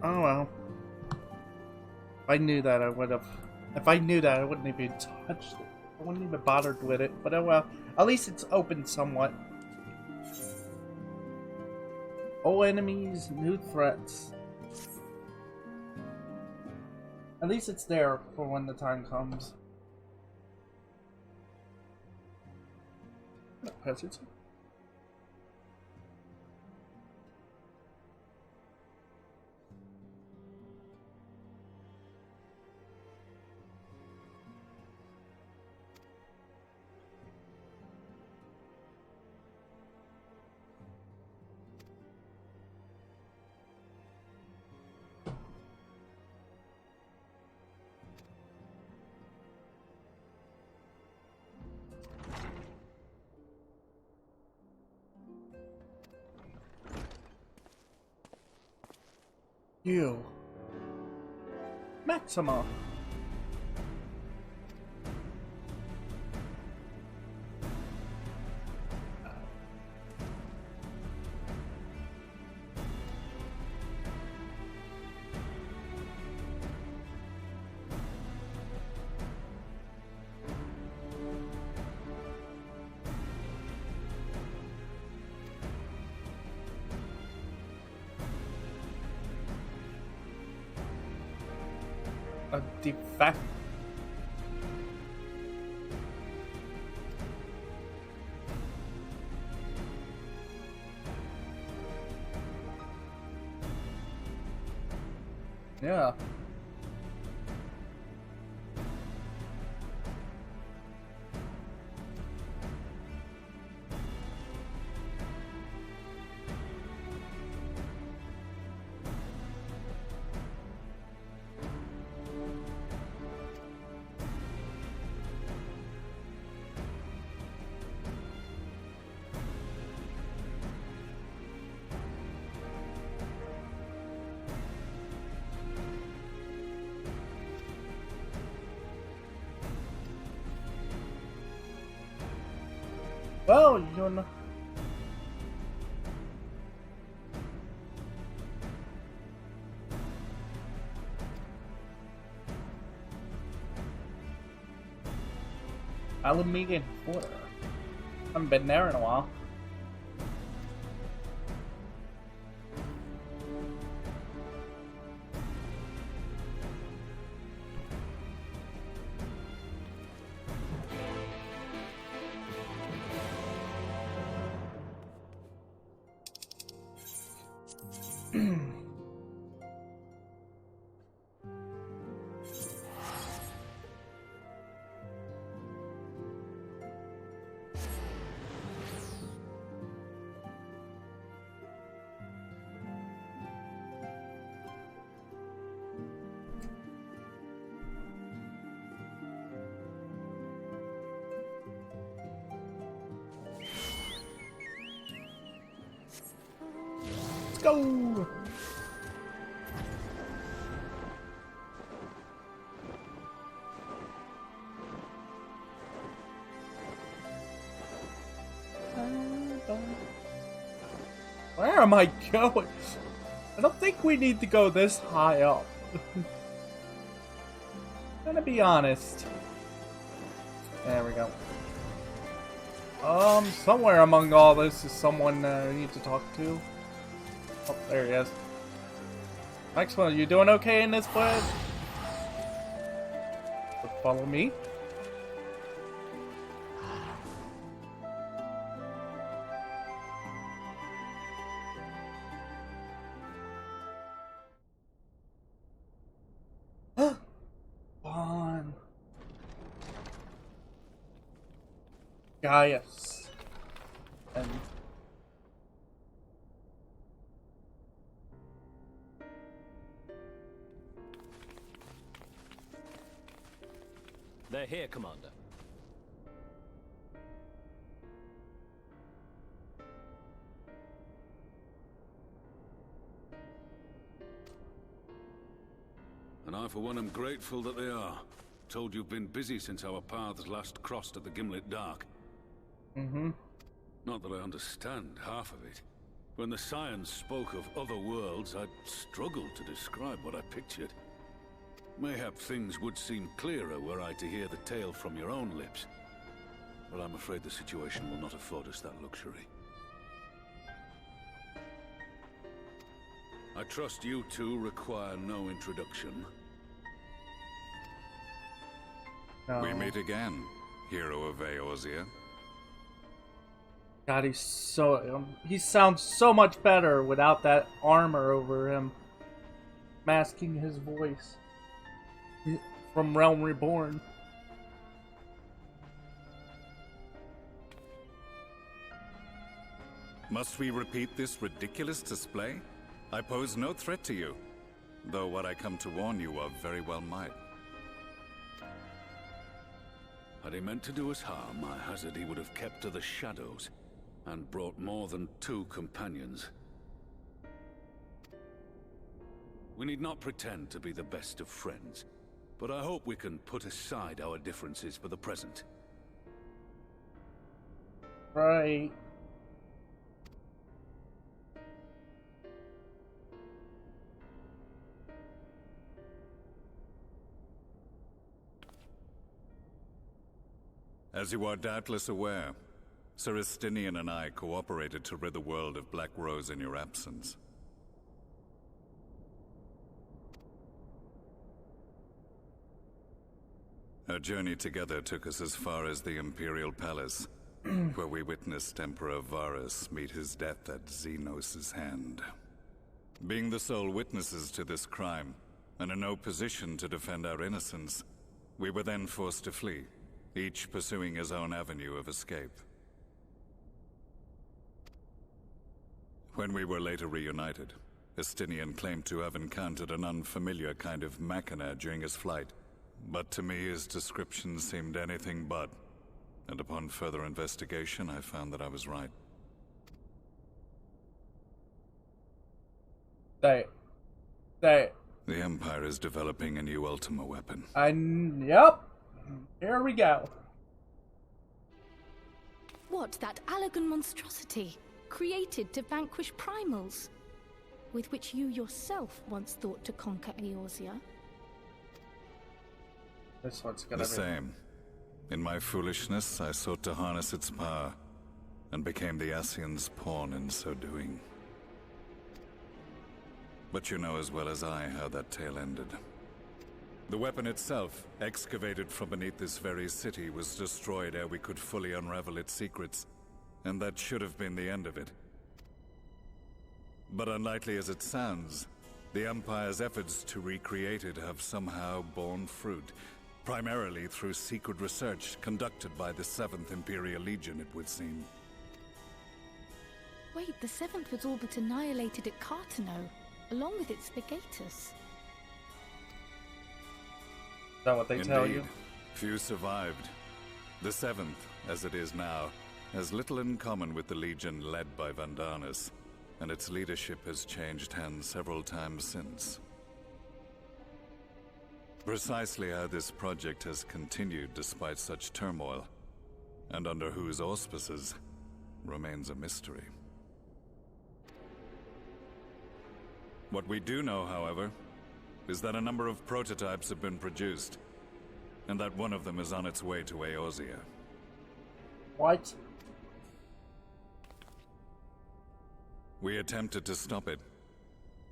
Oh well. If I knew that, I would have. If I knew that, I wouldn't even touched it. I wouldn't even bothered with it. But oh well. At least it's open somewhat. Old enemies, new threats. At least it's there for when the time comes. Hazards. You. Maxima. A defect. Yeah. Well, you're not. Alameda Quarter. Haven't been there in a while. Let's go! Where am I going? I don't think we need to go this high up. Gonna be honest. There we go. Somewhere among all this is someone I need to talk to. Oh, there he is. Maxwell, you doing okay in this place? Follow me. On. Gaius. And they're here, Commander. And I, for one, am grateful that they are. Told you've been busy since our paths last crossed at the Gimlet Dark. Mm-hmm. Not that I understand half of it. When the science spoke of other worlds, I struggled to describe what I pictured. Mayhap things would seem clearer were I to hear the tale from your own lips. But I'm afraid the situation will not afford us that luxury. I trust you two require no introduction. No. We meet again, hero of Eorzea. God, he sounds so much better without that armor over him, masking his voice from Realm Reborn. Must we repeat this ridiculous display? I pose no threat to you, though what I come to warn you of very well might. Had he meant to do us harm, I hazard he would have kept to the shadows, and brought more than 2 companions. We need not pretend to be the best of friends, but I hope we can put aside our differences for the present. Right. As you are doubtless aware, Sir Estinian and I cooperated to rid the world of Black Rose in your absence. Our journey together took us as far as the Imperial Palace, where we witnessed Emperor Varus meet his death at Xenos' hand. Being the sole witnesses to this crime, and in no position to defend our innocence, we were then forced to flee, each pursuing his own avenue of escape. When we were later reunited, Estinian claimed to have encountered an unfamiliar kind of machina during his flight, but to me his description seemed anything but, and upon further investigation I found that I was right. Say it. The Empire is developing a new Ultima weapon. Yep. Here we go. What, that Allagan monstrosity, created to vanquish primals, with which you yourself once thought to conquer Eorzea? This one's gonna The same. In my foolishness, I sought to harness its power, and became the Ascian's pawn in so doing. But you know as well as I how that tale ended. The weapon itself, excavated from beneath this very city, was destroyed ere we could fully unravel its secrets, and that should have been the end of it. But unlikely as it sounds, the Empire's efforts to recreate it have somehow borne fruit, primarily through secret research conducted by the 7th Imperial Legion, it would seem. Wait, the 7th was all but annihilated at Cartano, along with its legatus. Is that what they tell you? Few survived. The 7th, as it is now, has little in common with the Legion led by Vandanis, and its leadership has changed hands several times since. Precisely how this project has continued despite such turmoil, and under whose auspices, remains a mystery. What we do know, however, is that a number of prototypes have been produced, and that one of them is on its way to Eorzea. What? We attempted to stop it,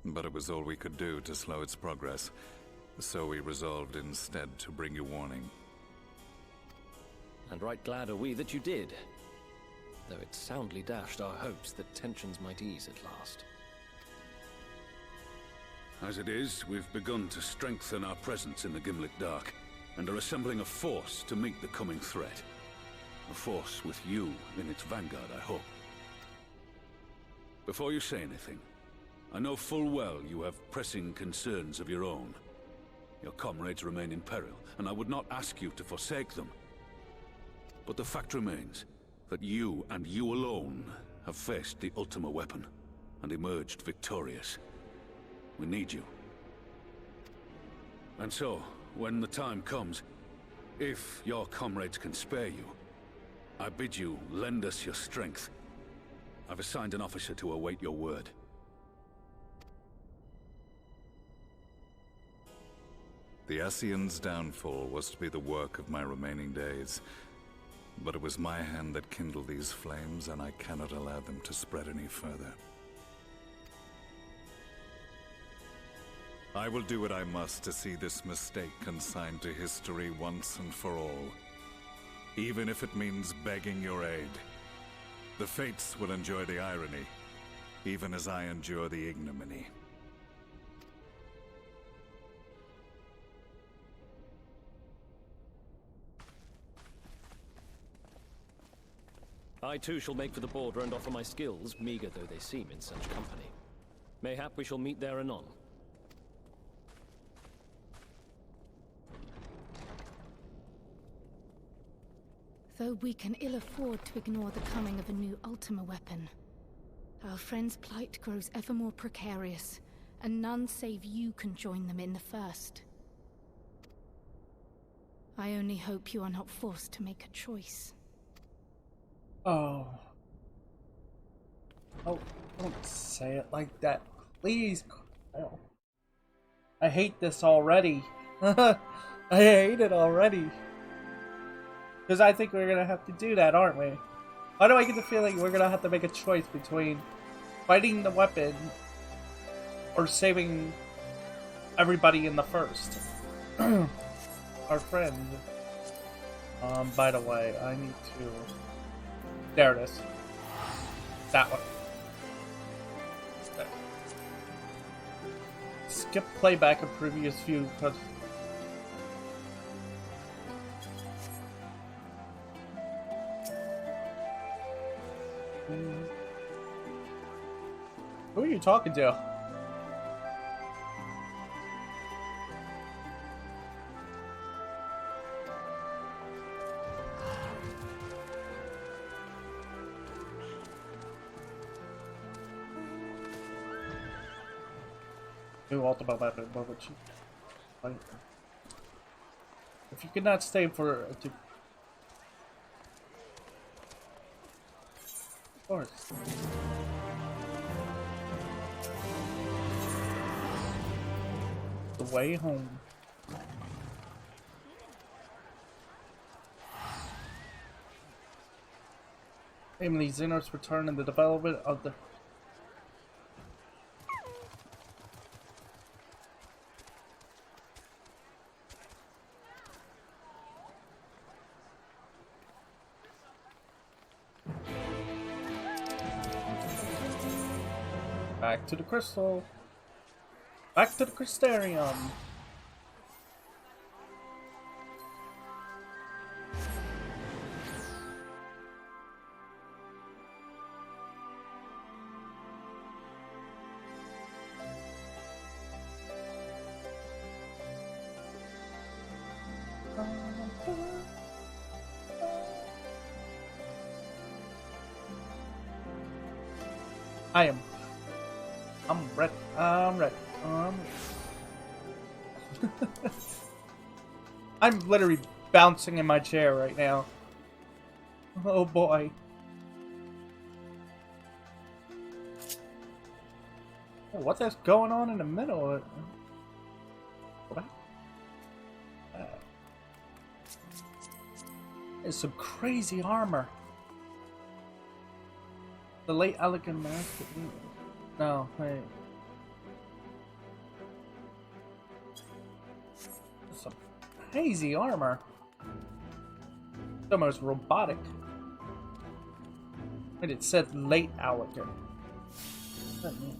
but it was all we could do to slow its progress, so we resolved instead to bring you warning. And right glad are we that you did, though it soundly dashed our hopes that tensions might ease at last. As it is, we've begun to strengthen our presence in the Gimlet Dark, and are assembling a force to meet the coming threat. A force with you in its vanguard, I hope. Before you say anything, I know full well you have pressing concerns of your own. Your comrades remain in peril, and I would not ask you to forsake them. But the fact remains that you, and you alone, have faced the Ultima weapon, and emerged victorious. We need you. And so, when the time comes, if your comrades can spare you, I bid you lend us your strength. I've assigned an officer to await your word. The Ascian's downfall was to be the work of my remaining days. But it was my hand that kindled these flames, and I cannot allow them to spread any further. I will do what I must to see this mistake consigned to history once and for all. Even if it means begging your aid. The Fates will enjoy the irony, even as I endure the ignominy. I too shall make for the border and offer my skills, meager though they seem in such company. Mayhap we shall meet there anon. Though we can ill afford to ignore the coming of a new Ultima weapon, our friend's plight grows ever more precarious, and none save you can join them in the first. I only hope you are not forced to make a choice. Oh. Oh, don't say it like that. Please, Kyle. I hate this already. I hate it already. Because I think we're gonna have to do that, aren't we? Why do I get the feeling we're gonna have to make a choice between fighting the weapon or saving everybody in the first? Our friend. By the way, I need to... There it is. That one. There. Skip playback of previous view, because... Who are you talking to? New Ultima weapon, what would you fight? If you could not stay for of course. The way home. Namely, Xenor's return and the development of the back to the crystal. Back to the Crystarium. I'm ready. I'm ready. I'm literally bouncing in my chair right now. Oh boy. What is going on in the middle? What? There's some crazy armor. The late elegant master. No, wait. Some crazy armor. It's almost robotic. Wait, it said late elegant. What does that mean?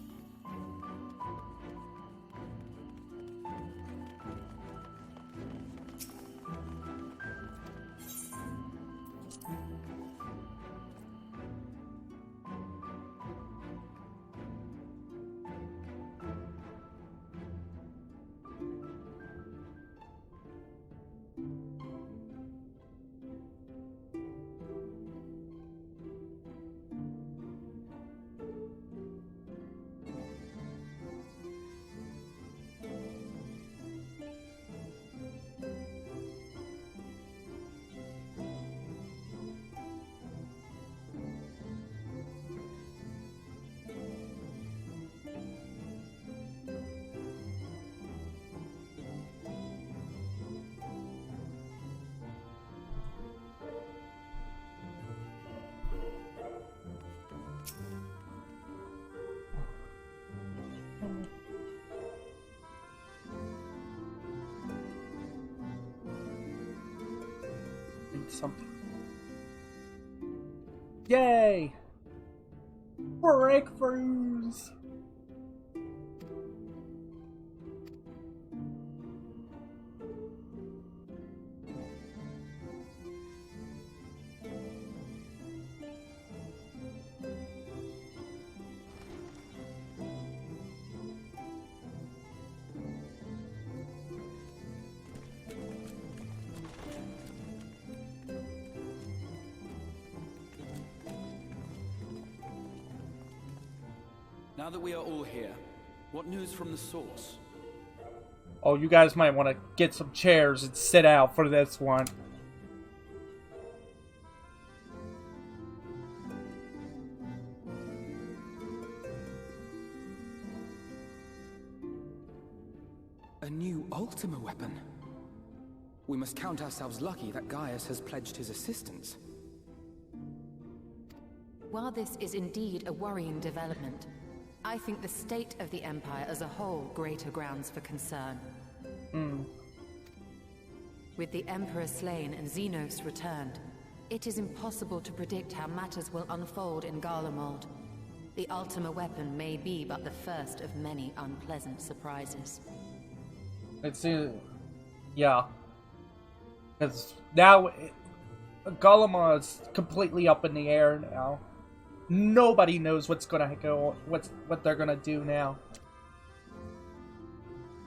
something. Yay! Breakthroughs! Now that we are all here, what news from the source? Oh, you guys might want to get some chairs and sit out for this one. A new Ultima weapon. We must count ourselves lucky that Gaius has pledged his assistance. While this is indeed a worrying development, I think the state of the Empire as a whole greater grounds for concern. With the Emperor slain and Xenos returned, it is impossible to predict how matters will unfold in Garlemald. The Ultima weapon may be but the first of many unpleasant surprises. It's yeah. Because now Garlemald is completely up in the air now. Nobody knows what's gonna go. What they're gonna do now.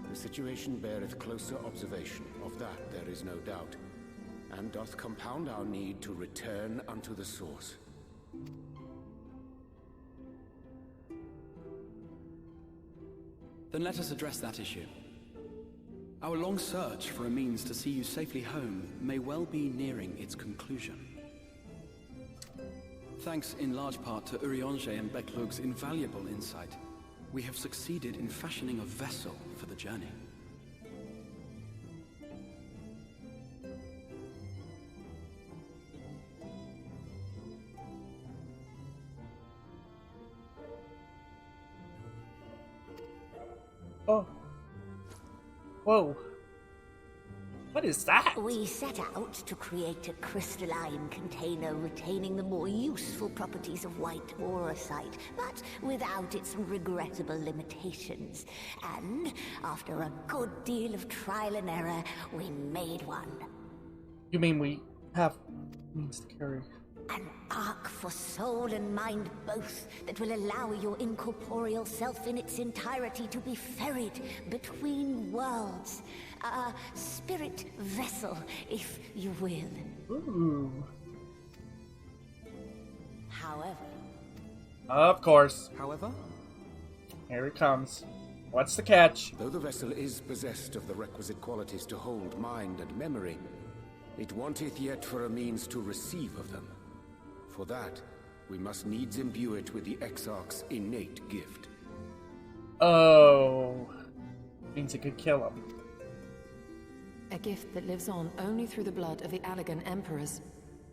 The situation beareth closer observation, of that there is no doubt, and doth compound our need to return unto the source. Then let us address that issue. Our long search for a means to see you safely home may well be nearing its conclusion. Thanks in large part to Urianger and Beklug's invaluable insight, we have succeeded in fashioning a vessel for the journey. Oh. Whoa. What is that? We set out to create a crystalline container retaining the more useful properties of white aurosite, but without its regrettable limitations. And after a good deal of trial and error, we made one. You mean we have means to carry? An ark for soul and mind both, that will allow your incorporeal self in its entirety to be ferried between worlds. A spirit vessel, if you will. Ooh. However... Of course. However? Here it comes. What's the catch? Though the vessel is possessed of the requisite qualities to hold mind and memory, it wanteth yet for a means to receive of them. For that, we must needs imbue it with the Exarch's innate gift. Oh. Means it could kill him. A gift that lives on only through the blood of the Allegan Emperors,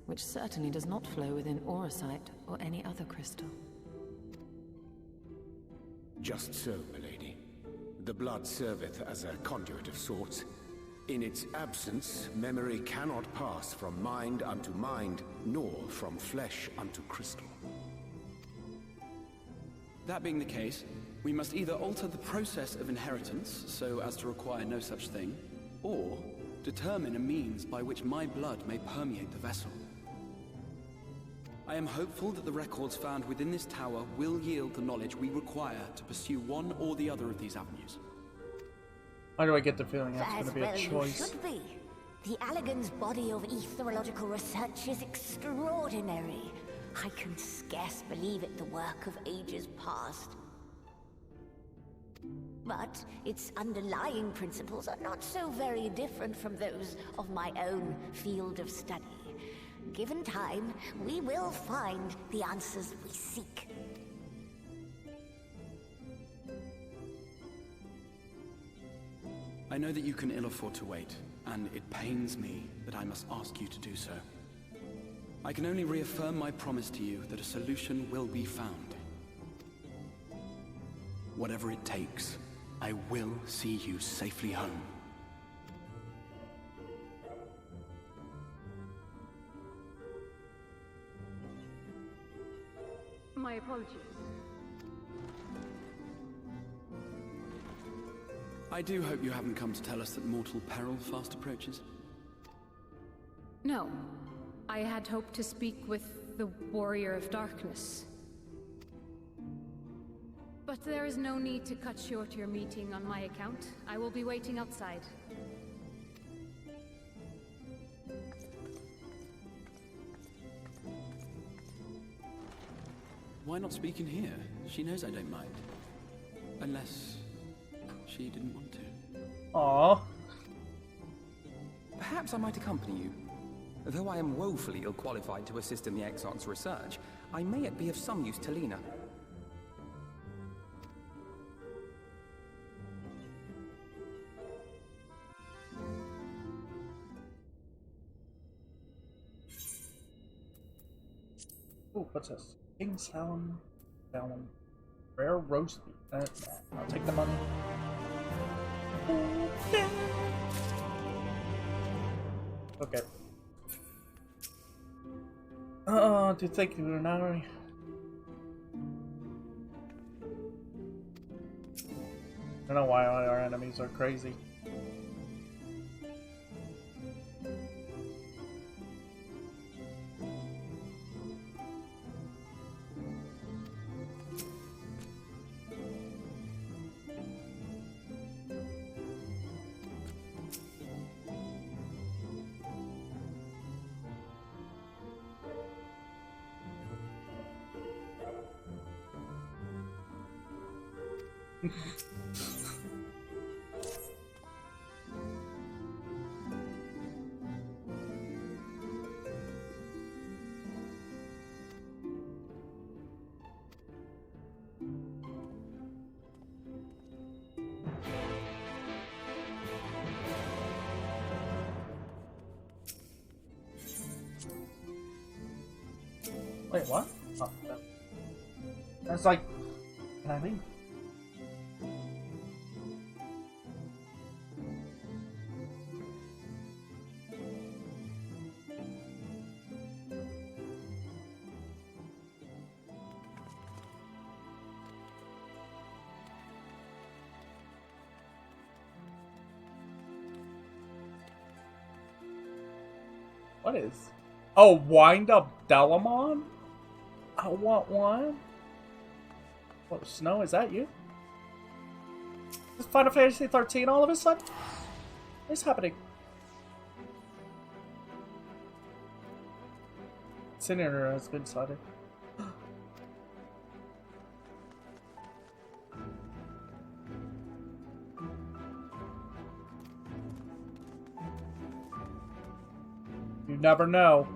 which certainly does not flow within aurosite or any other crystal. Just so, milady. The blood serveth as a conduit of sorts. In its absence, memory cannot pass from mind unto mind, nor from flesh unto crystal. That being the case, we must either alter the process of inheritance so as to require no such thing, or determine a means by which my blood may permeate the vessel. I am hopeful that the records found within this tower will yield the knowledge we require to pursue one or the other of these avenues. Why do I get the feeling that's going As to be well a you choice? should be. The Allegan's body of etherological research is extraordinary. I can scarce believe it the work of ages past. But its underlying principles are not so very different from those of my own field of study. Given time, we will find the answers we seek. I know that you can ill afford to wait, and it pains me that I must ask you to do so. I can only reaffirm my promise to you that a solution will be found. Whatever it takes, I will see you safely home. apologies. I do hope you haven't come to tell us that mortal peril fast approaches. No. I had hoped to speak with the Warrior of Darkness. But there is no need to cut short your meeting on my account. I will be waiting outside. Why not speak in here? She knows I don't mind. Unless she didn't want to. Aww. Perhaps I might accompany you. Though I am woefully ill-qualified to assist in the Exarch's research, I may yet be of some use to Lena. Ooh, what's this? King's Helm. Rare roast beef. I'll take the money. Okay. To take you an hour. I don't know why all our enemies are crazy. Wait, what? Oh, no. That's like, can I leave? What is? Oh, wind up Delamon? I want one. What, Snow, is that you? Is Final Fantasy XIII all of a sudden? What's happening? Senator has been sighted. You never know.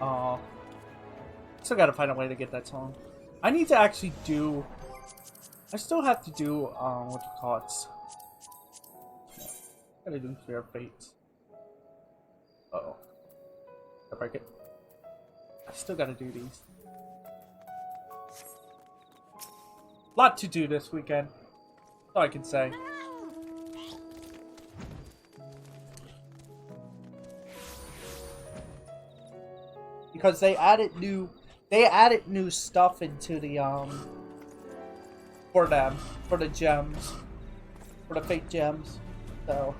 Oh, still gotta find a way to get that song. I need to actually do. I still have to do what you call it. Gotta do Fair Fates. Uh oh, did I break it? I still gotta do these. Lot to do this weekend. That's all I can say. Because they added new stuff into the for them, for the gems, for the fake gems. So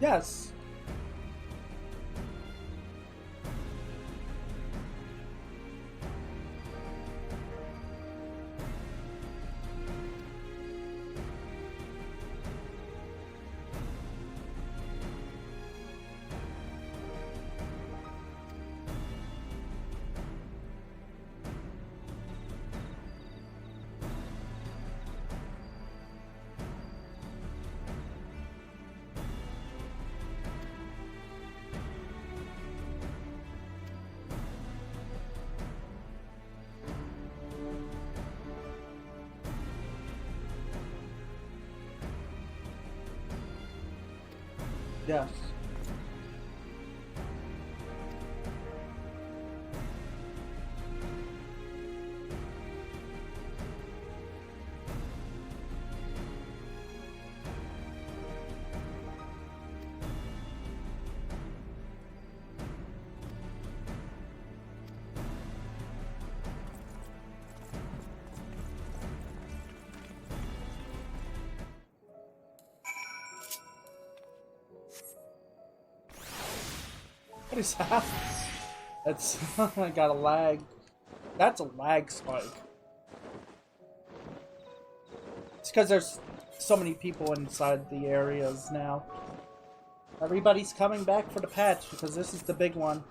Yes. Yes. What is that? That's I got a lag. That's a lag spike. It's because there's so many people inside the areas now. Everybody's coming back for the patch because this is the big one.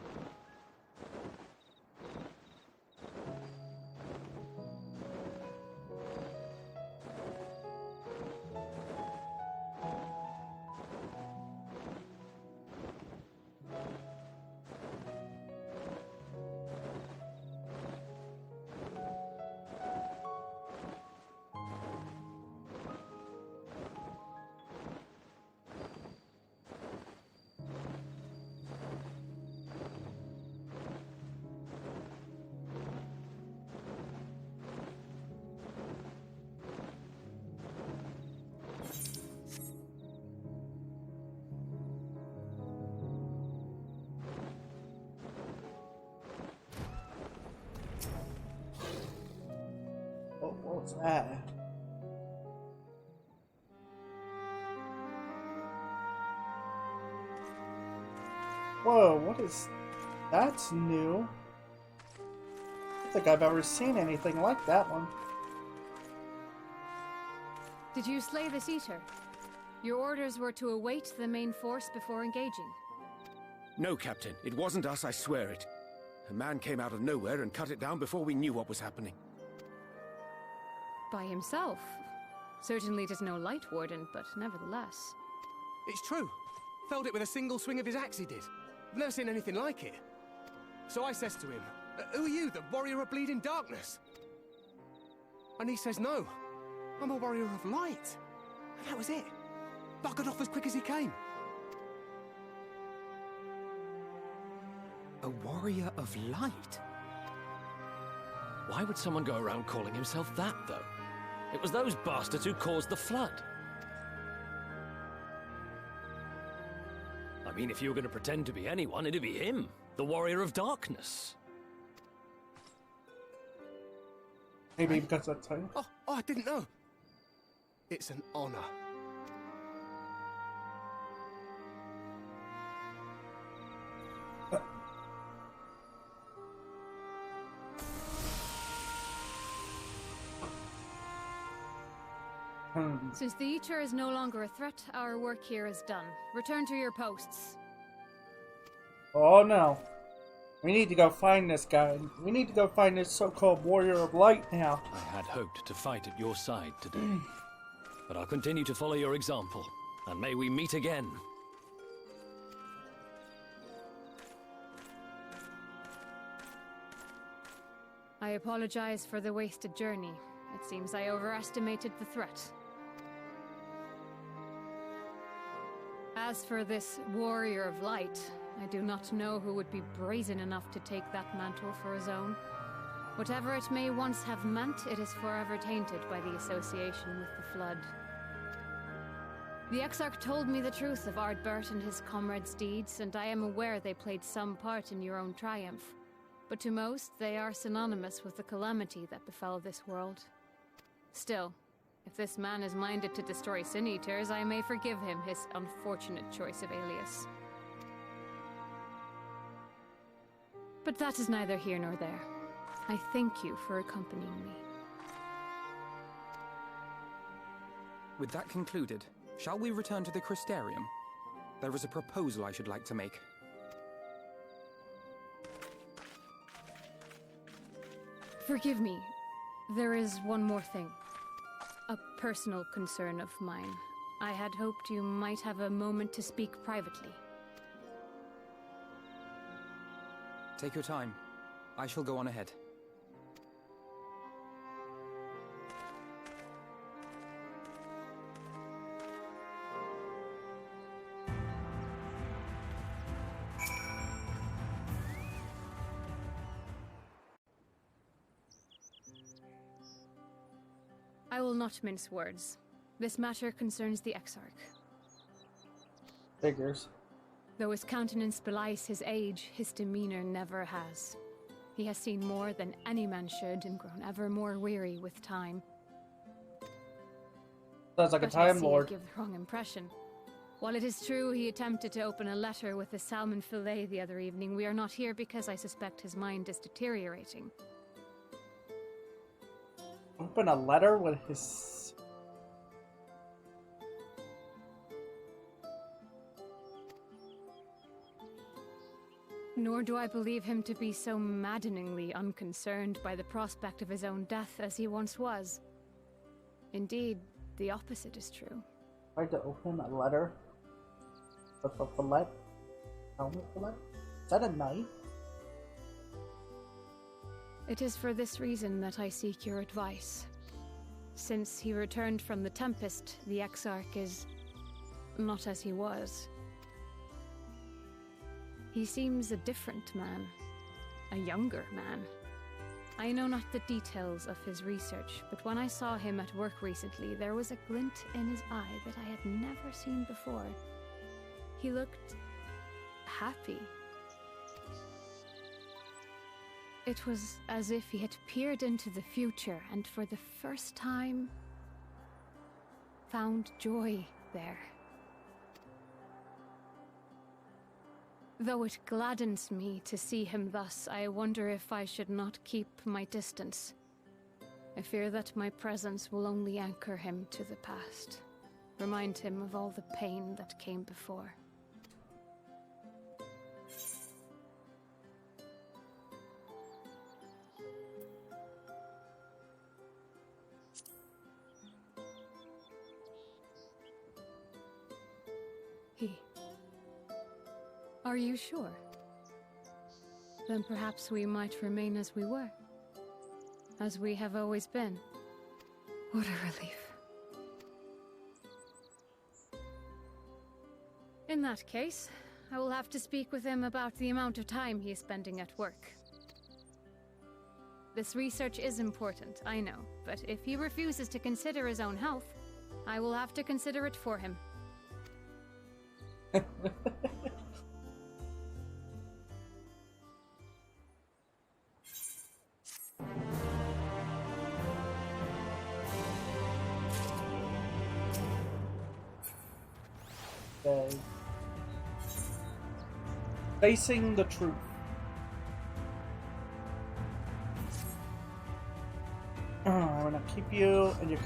What was that? Whoa, what is... That's new. I don't think I've ever seen anything like that one. Did you slay this eater? Your orders were to await the main force before engaging. No, Captain. It wasn't us, I swear it. A man came out of nowhere and cut it down before we knew what was happening. By himself? Certainly it is no light warden, but nevertheless. It's true. Felled it with a single swing of his axe, he did. I've never seen anything like it. So I says to him, who are you, the warrior of bleeding darkness? And he says, no, I'm a warrior of light. And that was it. Buggered off as quick as he came. A warrior of light? Why would someone go around calling himself that, though? It was those bastards who caused the flood. I mean, if you were going to pretend to be anyone, it'd be him, the Warrior of Darkness. Maybe because that's him. Oh, I didn't know. It's an honor. Since the Eater is no longer a threat, our work here is done. Return to your posts. Oh no. We need to go find this guy. We need to go find this so-called Warrior of Light now. I had hoped to fight at your side today. But I'll continue to follow your example. And may we meet again. I apologize for the wasted journey. It seems I overestimated the threat. As for this Warrior of Light, I do not know who would be brazen enough to take that mantle for his own. Whatever it may once have meant, it is forever tainted by the association with the Flood. The Exarch told me the truth of Ardbert and his comrades' deeds, and I am aware they played some part in your own triumph. But to most, they are synonymous with the calamity that befell this world. Still, If this man is minded to destroy Sin Eaters, I may forgive him his unfortunate choice of alias. But that is neither here nor there. I thank you for accompanying me. With that concluded, shall we return to the Crystarium? There is a proposal I should like to make. Forgive me. There is one more thing. A personal concern of mine. I had hoped you might have a moment to speak privately. Take your time. I shall go on ahead. I will not mince words. This matter concerns the Exarch. Figures. Though his countenance belies his age, his demeanor never has. He has seen more than any man should and grown ever more weary with time. Sounds like a Time Lord. Give the wrong impression. While it is true he attempted to open a letter with a salmon fillet the other evening, we are not here because I suspect his mind is deteriorating. Open a letter with his... Nor do I believe him to be so maddeningly unconcerned by the prospect of his own death as he once was. Indeed, the opposite is true. Tried to open a letter with a fillet? Helmet fillet? Is that a knife? It is for this reason that I seek your advice. Since he returned from the Tempest, the Exarch is not as he was. He seems a different man, a younger man. I know not the details of his research, but when I saw him at work recently, there was a glint in his eye that I had never seen before. He looked happy. It was as if he had peered into the future and for the first time found joy there. Though it gladdens me to see him thus, I wonder if I should not keep my distance. I fear that my presence will only anchor him to the past, remind him of all the pain that came before. Are you sure? Then perhaps we might remain as we were. As we have always been. What a relief. In that case, I will have to speak with him about the amount of time he is spending at work. This research is important, I know, but if he refuses to consider his own health, I will have to consider it for him. Facing the truth. I'm gonna keep you and you.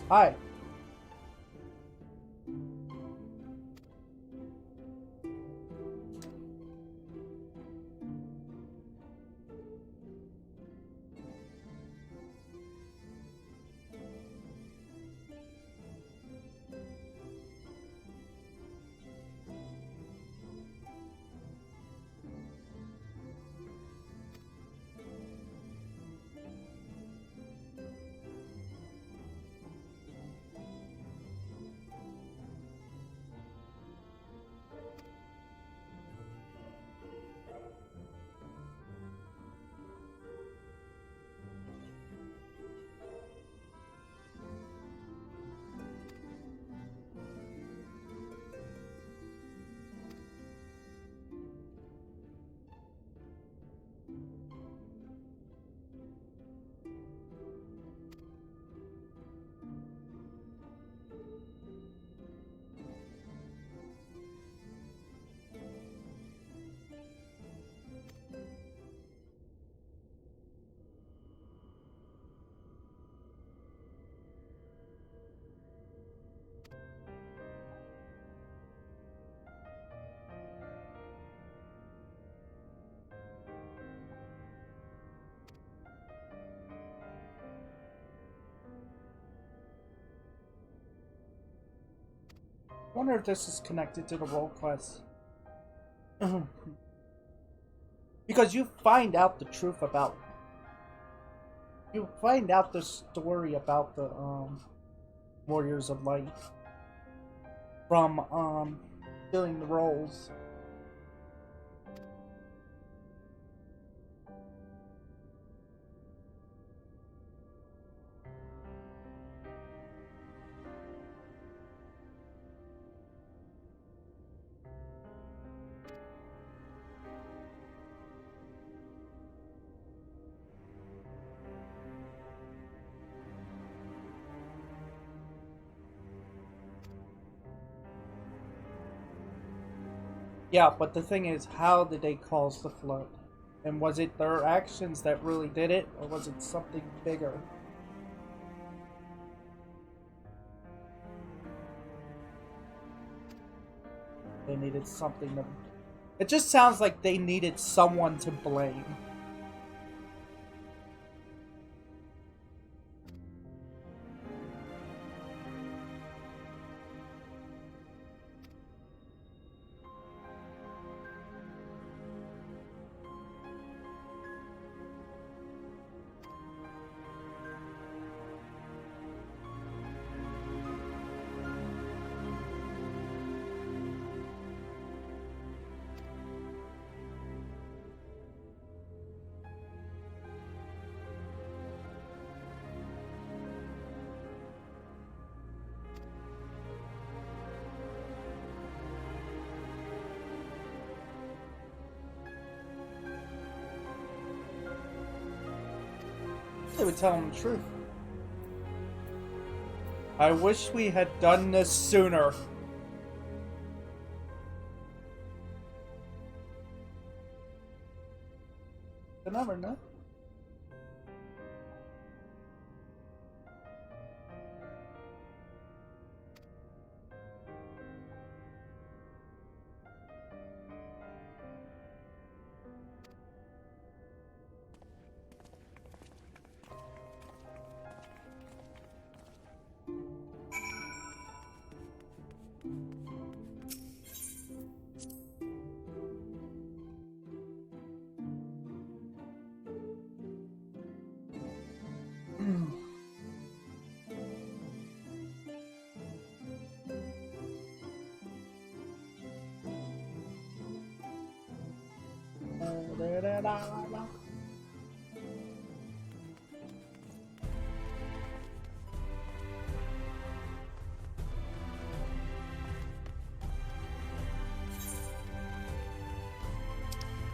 Hi. I wonder if this is connected to the role quest. Because you find out the truth about... You find out the story about the Warriors of Light from filling the roles. Yeah, but the thing is, how did they cause the flood? And was it their actions that really did it, or was it something bigger? They needed something to... It just sounds like they needed someone to blame. They would tell him the truth. I wish we had done this sooner. You never know.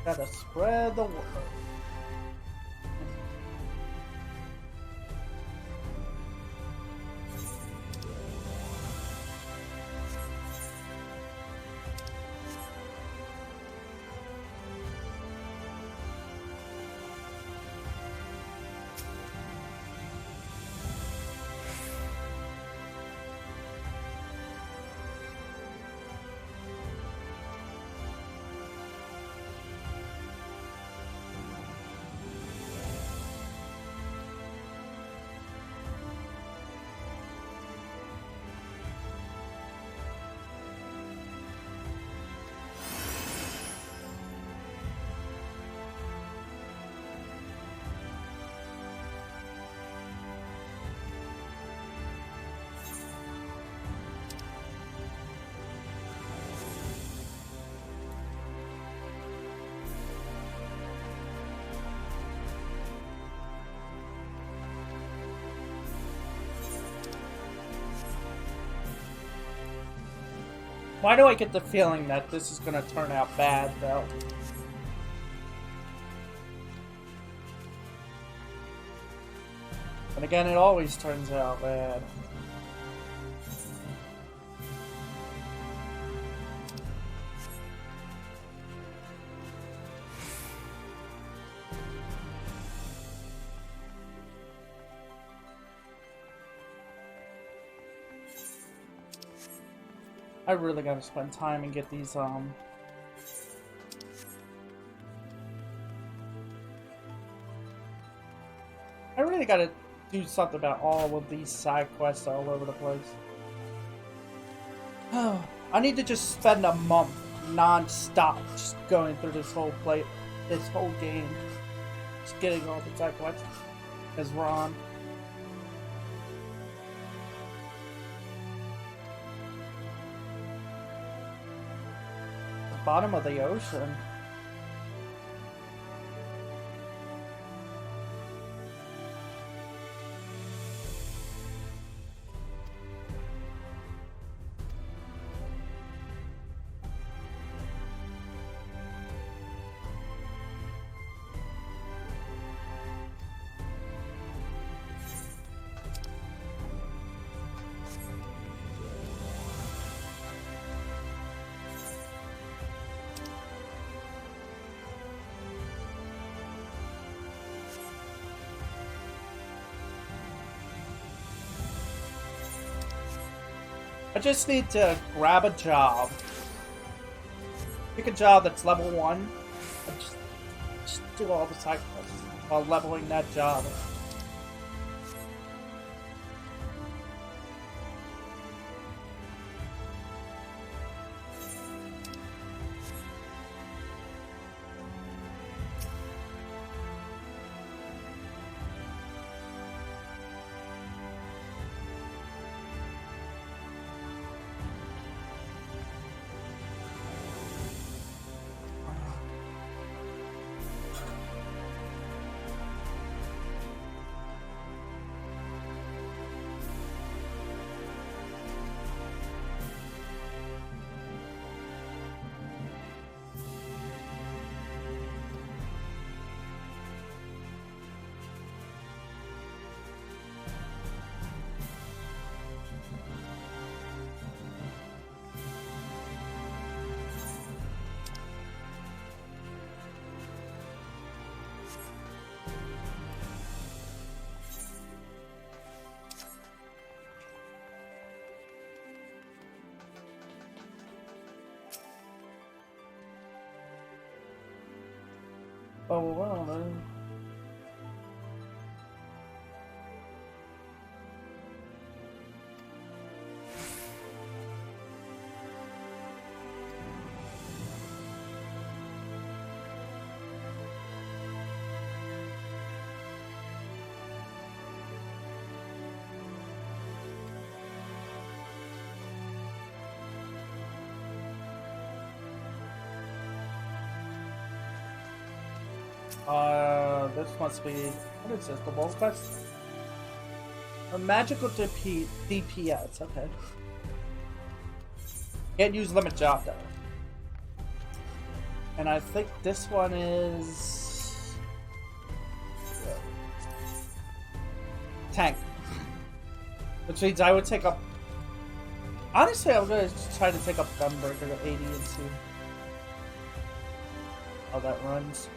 Gotta spread the word. Why do I get the feeling that this is gonna turn out bad, though? And again, it always turns out bad. I really gotta spend time and get these, I really gotta do something about all of these side quests all over the place. Oh, I need to just spend a month non-stop just going through this whole game. Just getting all the side quests as Ron. Bottom of the ocean. I just need to grab a job. Pick a job that's level 1. And just do all the side quests while leveling that job. Oh, well then. This must be, what is this, the Wolf Quest? A magical DPS, okay. Can't use limit job though. And I think this one is... tank. Which means I would take up... Honestly, I'm gonna try to take up Gunbreaker to 80 and see how that runs.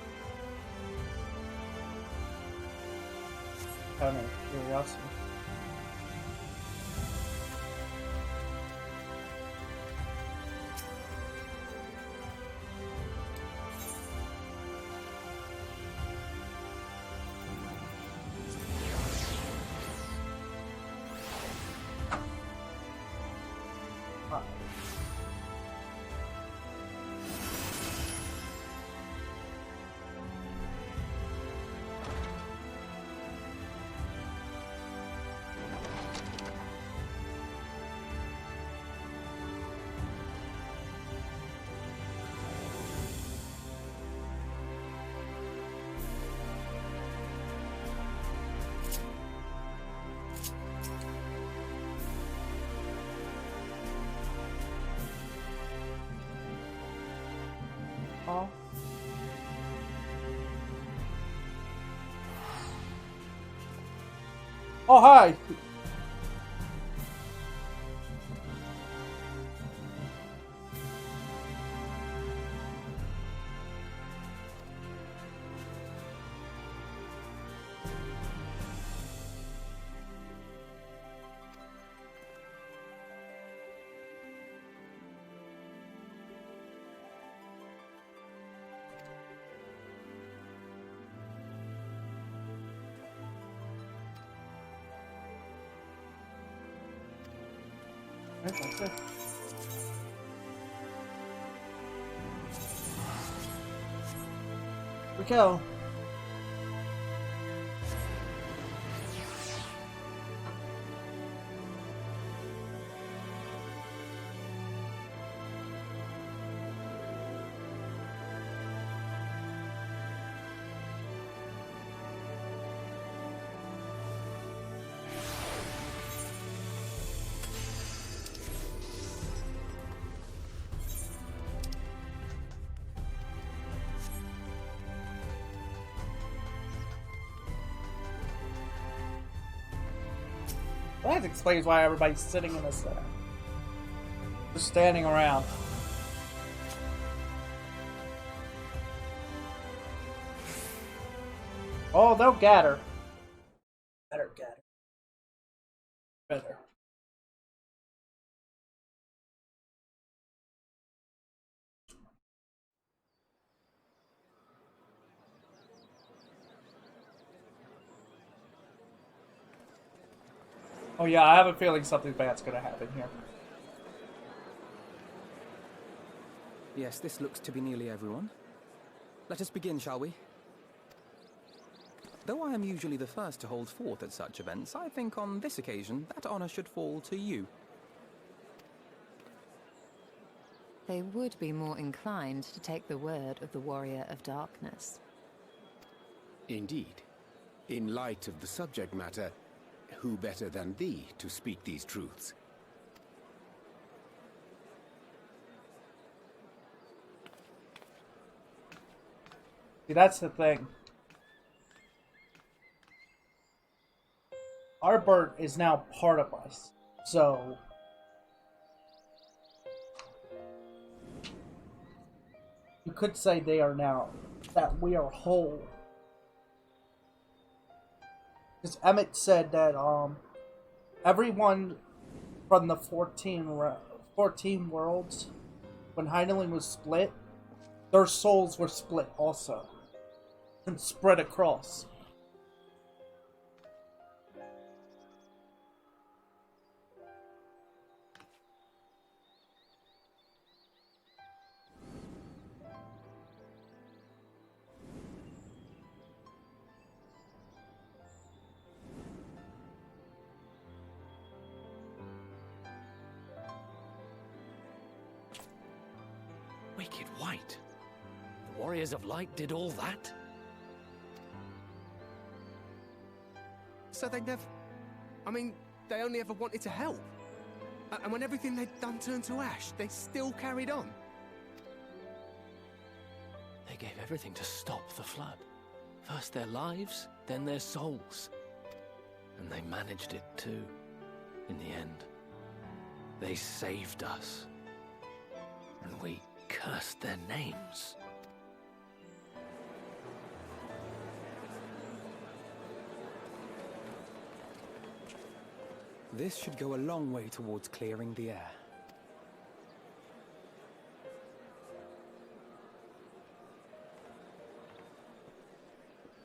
Out of curiosity. Oh, hi! That's it. We go. Well, that explains why everybody's sitting in this just standing around. Oh, they'll get her. Better get her. Better. Oh yeah, I have a feeling something bad's gonna happen here. Yes, this looks to be nearly everyone. Let us begin, shall we? Though I am usually the first to hold forth at such events, I think on this occasion that honor should fall to you. They would be more inclined to take the word of the Warrior of Darkness. Indeed. In light of the subject matter, who better than thee to speak these truths? See, that's the thing. Our bird is now part of us, so you could say they are now, that we are whole. Because Emmett said that everyone from the 14 worlds, when Heidelin was split, their souls were split also and spread across. Wicked White. The Warriors of Light did all that? So they never... I mean, they only ever wanted to help. And when everything they'd done turned to ash, they still carried on. They gave everything to stop the flood. First their lives, then their souls. And they managed it too, in the end. They saved us. And we cursed their names. This should go a long way towards clearing the air.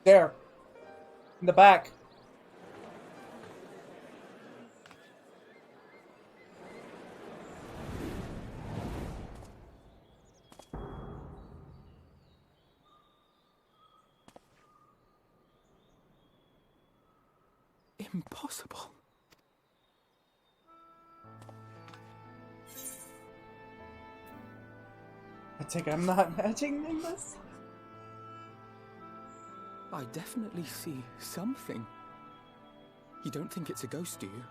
There. In the back. Impossible. I think I'm not imagining this. I definitely see something. You don't think it's a ghost, do you?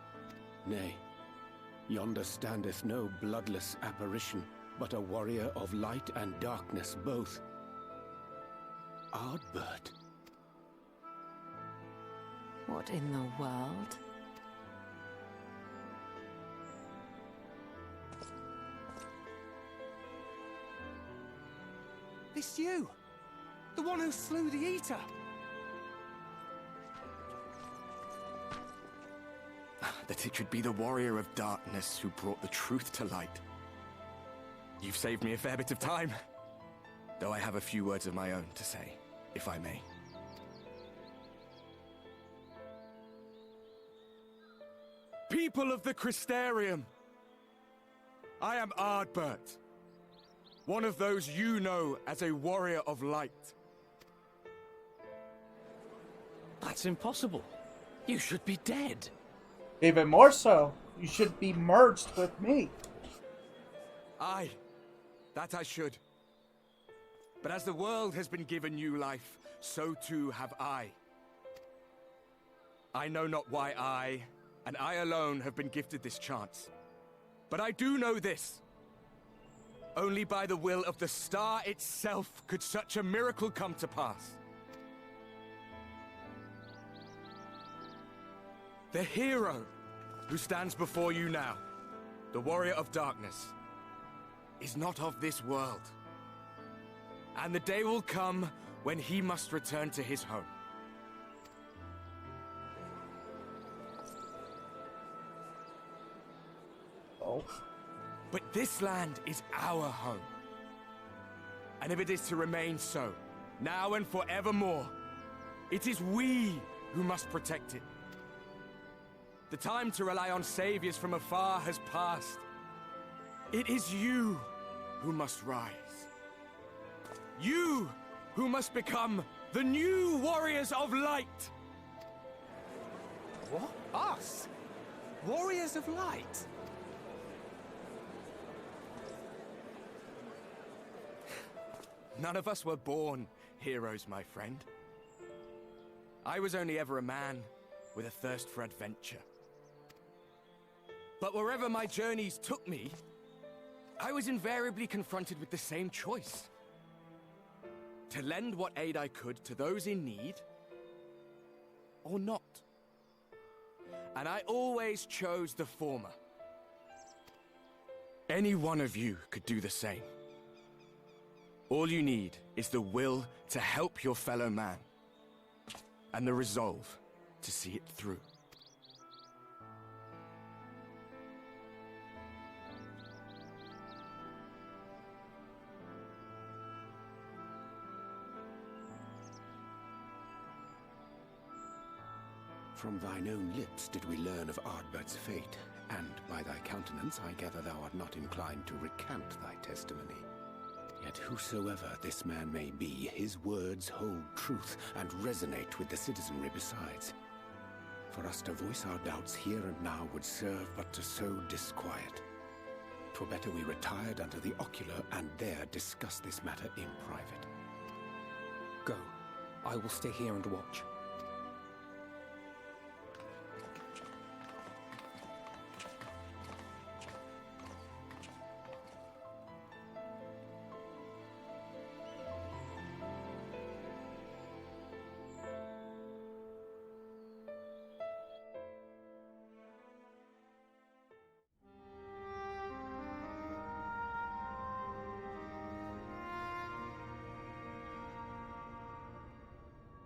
Nay. Yonder standeth no bloodless apparition, but a warrior of light and darkness both. Ardbert. What in the world? It's you! The one who slew the Eater! That it should be the Warrior of Darkness who brought the truth to light. You've saved me a fair bit of time. Though I have a few words of my own to say, if I may. People of the Crystarium! I am Ardbert. One of those you know as a warrior of light. That's impossible. You should be dead. Even more so, you should be merged with me. Aye, that I should. But as the world has been given new life, so too have I. I know not why I, and I alone, have been gifted this chance. But I do know this. Only by the will of the star itself could such a miracle come to pass. The hero who stands before you now, the Warrior of Darkness, is not of this world. And the day will come when he must return to his home. Oh. But this land is our home. And if it is to remain so, now and forevermore, it is we who must protect it. The time to rely on saviors from afar has passed. It is you who must rise. You who must become the new Warriors of Light. What? Us? Warriors of Light? None of us were born heroes, my friend. I was only ever a man with a thirst for adventure. But wherever my journeys took me, I was invariably confronted with the same choice. To lend what aid I could to those in need, or not. And I always chose the former. Any one of you could do the same. All you need is the will to help your fellow man, and the resolve to see it through. From thine own lips did we learn of Ardbert's fate, and by thy countenance I gather thou art not inclined to recant thy testimony. Yet whosoever this man may be, his words hold truth and resonate with the citizenry besides. For us to voice our doubts here and now would serve but to sow disquiet. 'Twere better we retired under the ocular and there discuss this matter in private. Go. I will stay here and watch.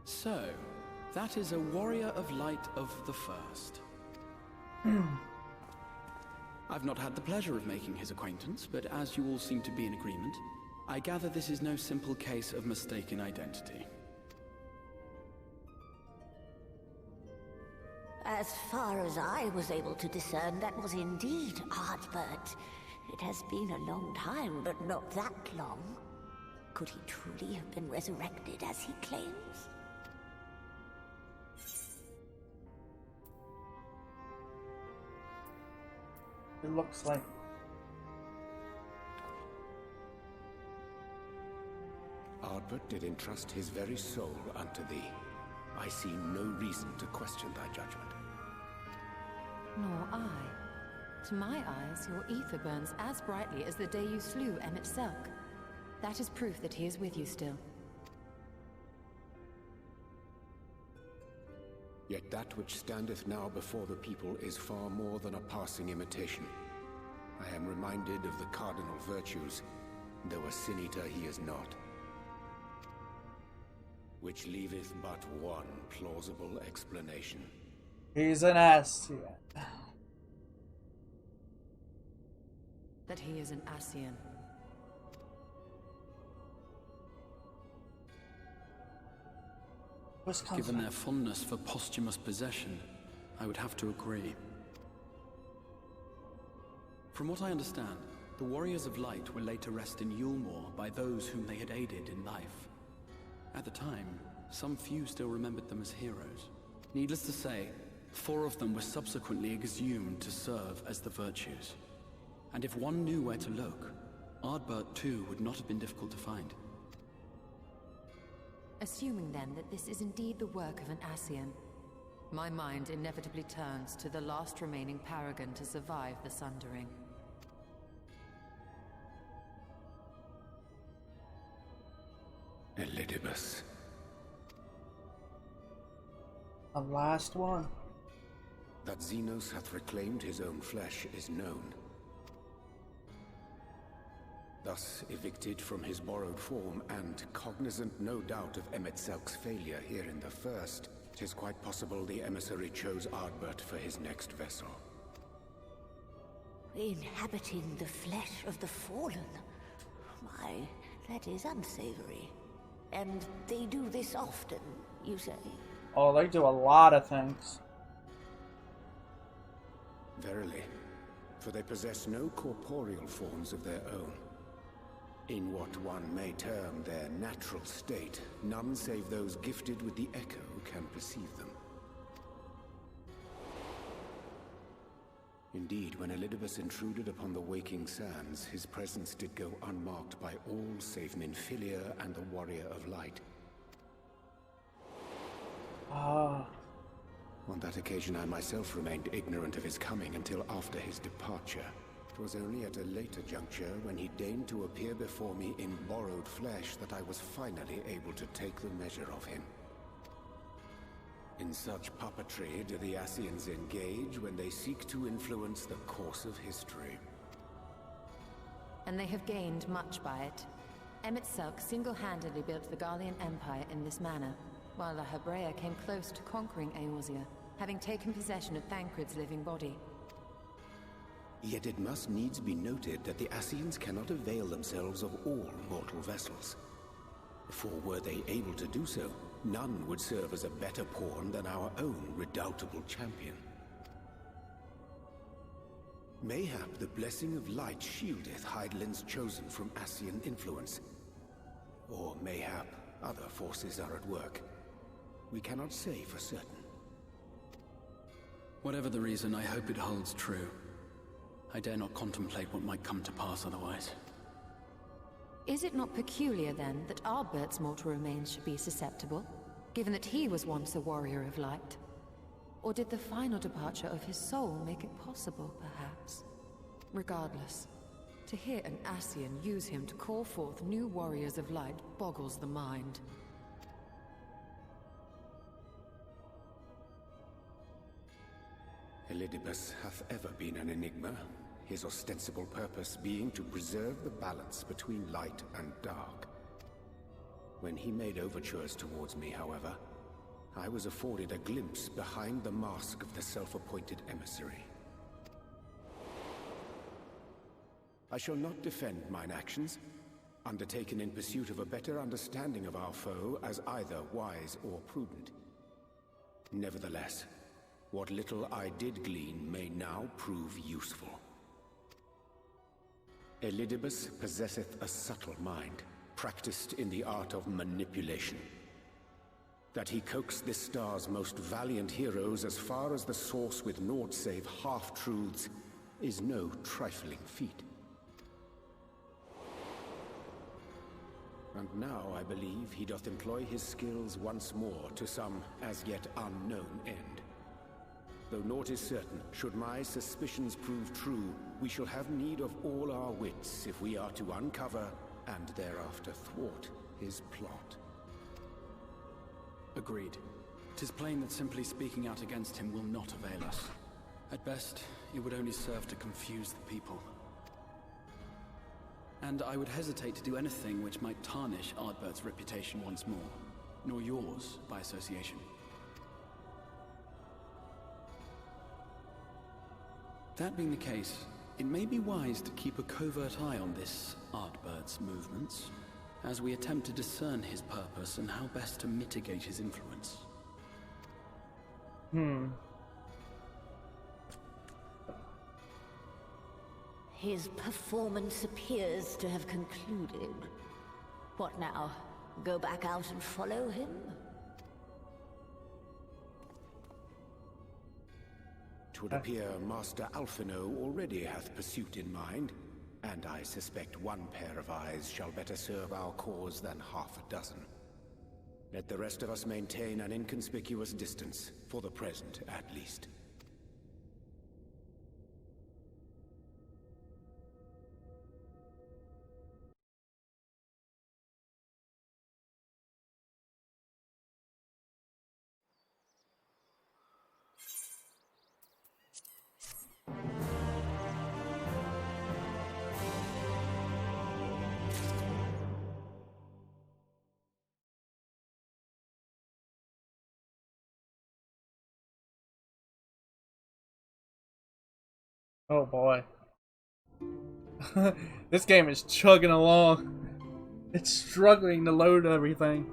So, that is a warrior of light of the first. I've not had the pleasure of making his acquaintance, but as you all seem to be in agreement, I gather this is no simple case of mistaken identity. As far as I was able to discern, that was indeed Ardbert. It has been a long time, but not that long. Could he truly have been resurrected as he claims? It looks like. Ardbert did entrust his very soul unto thee. I see no reason to question thy judgment. Nor I. To my eyes, your ether burns as brightly as the day you slew Emmett Selk. That is proof that he is with you still. Yet that which standeth now before the people is far more than a passing imitation. I am reminded of the cardinal virtues, though a sin-eater he is not. Which leaveth but one plausible explanation. He's an Ascian. That he is an Ascian. Given their fondness for posthumous possession, I would have to agree. From what I understand, the Warriors of Light were laid to rest in Yulmore by those whom they had aided in life. At the time, some few still remembered them as heroes. Needless to say, 4 of them were subsequently exhumed to serve as the virtues. And if one knew where to look, Ardbert too would not have been difficult to find. Assuming then that this is indeed the work of an Ascian, my mind inevitably turns to the last remaining paragon to survive the Sundering. Elidibus. The last one. That Xenos hath reclaimed his own flesh is known. Thus evicted from his borrowed form, and cognizant no doubt of Emet-Selk's failure here in the first, 'tis quite possible the emissary chose Ardbert for his next vessel. Inhabiting the flesh of the fallen? Why, that is unsavory. And they do this often, you say? Oh, they do a lot of things. Verily, for they possess no corporeal forms of their own. In what one may term their natural state, none save those gifted with the echo can perceive them. Indeed, when Elidibus intruded upon the waking sands, his presence did go unmarked by all save Minfilia and the Warrior of Light. Ah. On that occasion I myself remained ignorant of his coming until after his departure. It was only at a later juncture, when he deigned to appear before me in borrowed flesh, that I was finally able to take the measure of him. In such puppetry do the Ascians engage when they seek to influence the course of history. And they have gained much by it. Emet-Selk single-handedly built the Garlean Empire in this manner, while La Hebrea came close to conquering Eorzea, having taken possession of Thancred's living body. Yet it must needs be noted that the Ascians cannot avail themselves of all mortal vessels. For were they able to do so, none would serve as a better pawn than our own redoubtable champion. Mayhap the blessing of light shieldeth Hydaelyn's chosen from Ascian influence. Or mayhap other forces are at work. We cannot say for certain. Whatever the reason, I hope it holds true. I dare not contemplate what might come to pass otherwise. Is it not peculiar, then, that Ardbert's mortal remains should be susceptible, given that he was once a warrior of light? Or did the final departure of his soul make it possible, perhaps? Regardless, to hear an Ascian use him to call forth new warriors of light boggles the mind. Elidibus hath ever been an enigma, his ostensible purpose being to preserve the balance between light and dark. When he made overtures towards me, however, I was afforded a glimpse behind the mask of the self-appointed emissary. I shall not defend mine actions, undertaken in pursuit of a better understanding of our foe as either wise or prudent. Nevertheless, what little I did glean may now prove useful. Elidibus possesseth a subtle mind, practiced in the art of manipulation. That he coaxed this star's most valiant heroes as far as the source with naught save half-truths is no trifling feat. And now I believe he doth employ his skills once more to some as yet unknown end. Though naught is certain, should my suspicions prove true, we shall have need of all our wits if we are to uncover and thereafter thwart his plot. Agreed. 'Tis plain that simply speaking out against him will not avail us. At best, it would only serve to confuse the people. And I would hesitate to do anything which might tarnish Ardbert's reputation once more, nor yours by association. That being the case, it may be wise to keep a covert eye on this Ardbert's movements, as we attempt to discern his purpose and how best to mitigate his influence. His performance appears to have concluded. What now? Go back out and follow him? Twould appear Master Alphino already hath pursuit in mind, and I suspect one pair of eyes shall better serve our cause than half a dozen. Let the rest of us maintain an inconspicuous distance, for the present at least. Oh boy. This game is chugging along. It's struggling to load everything.